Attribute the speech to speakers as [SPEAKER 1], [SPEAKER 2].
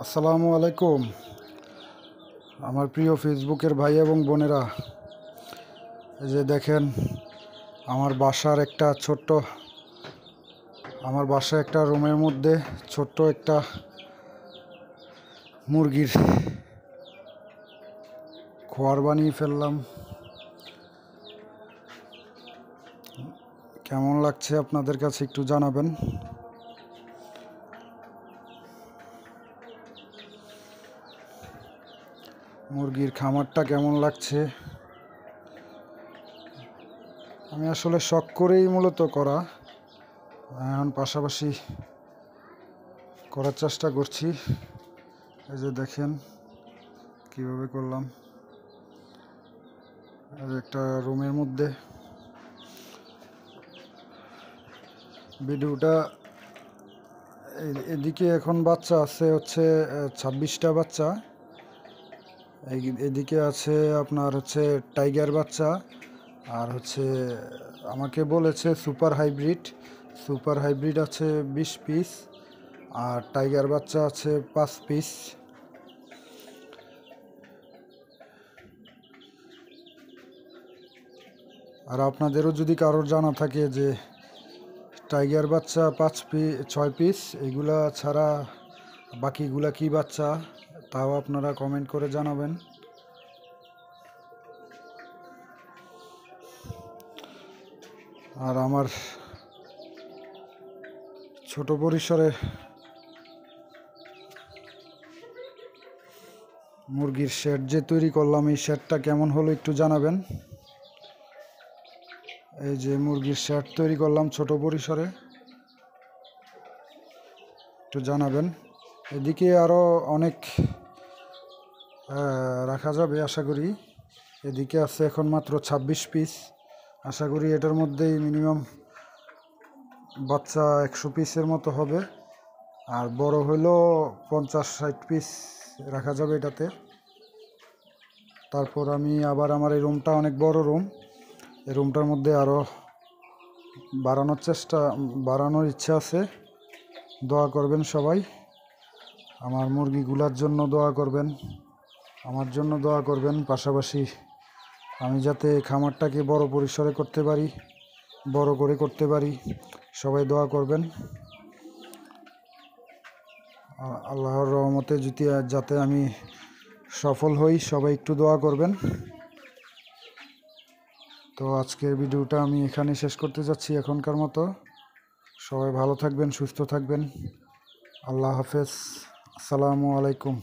[SPEAKER 1] আসসালামু আলাইকুম আমার প্রিয় ফেসবুকের ভাই এবং বোনেরা। এই যে দেখেন আমার বাসা একটা রুমের মধ্যে ছোট্ট একটা মুরগির খোয়ার বানিয়ে ফেললাম। কেমন লাগছে আপনাদের কাছে একটু জানাবেন। মুরগির খামারটা কেমন লাগছে। আমি আসলে শখ করেই মূলত করা, এখন পাশাপাশি করার চেষ্টা করছি। এই যে দেখেন কিভাবে করলাম। আর একটা রুমের মধ্যে ভিডিওটা, এদিকে এখন বাচ্চা আছে হচ্ছে 26টা বাচ্চা। এদিকে আছে আপনার হচ্ছে টাইগার বাচ্চা, আর হচ্ছে আমাকে বলেছে সুপার হাইব্রিড আছে 20 পিস, আর টাইগার বাচ্চা আছে 5 পিস। আর আপনাদেরও যদি কারোর জানা থাকে যে টাইগার বাচ্চা 6 পিস এগুলা ছাড়া বাকিগুলা কি বাচ্চা, তাও আপনারা কমেন্ট করে জানাবেন। আর আমার ছোট পরিসরে মুরগির শেড যে তৈরি করলাম, এই শেডটা কেমন হলো একটু জানাবেন। এই যে মুরগির শেড তৈরি করলাম ছোট পরিসরে, একটু জানাবেন। এদিকে আরও অনেক রাখা যাবে আশা করি। এদিকে আছে এখন মাত্র 26 পিস। আশা করি এটার মধ্যেই মিনিমাম বাচ্চা 100 পিসের মতো হবে, আর বড় হইলেও 50-60 পিস রাখা যাবে এটাতে। তারপর আমি আবার আমার এই রুমটা অনেক বড় রুম, এই রুমটার মধ্যে আরও বাড়ানোর ইচ্ছা আছে। দোয়া করবেন সবাই, আমার মুরগিগুলার জন্য দোয়া করবেন, আমার জন্য দোয়া করবেন। পাশাপাশি আমি যাতে খামারটাকে বড় পরিসরে করতে পারি, বড় করে করতে পারি, সবাই দোয়া করবেন। আল্লাহর রহমতে যাতে আমি সফল হই, সবাই একটু দোয়া করবেন। তো আজকের ভিডিওটা আমি এখানে শেষ করতে যাচ্ছি এখনকার মতো। সবাই ভালো থাকবেন, সুস্থ থাকবেন। আল্লাহ হাফেজ। আসসালামু আলাইকুম।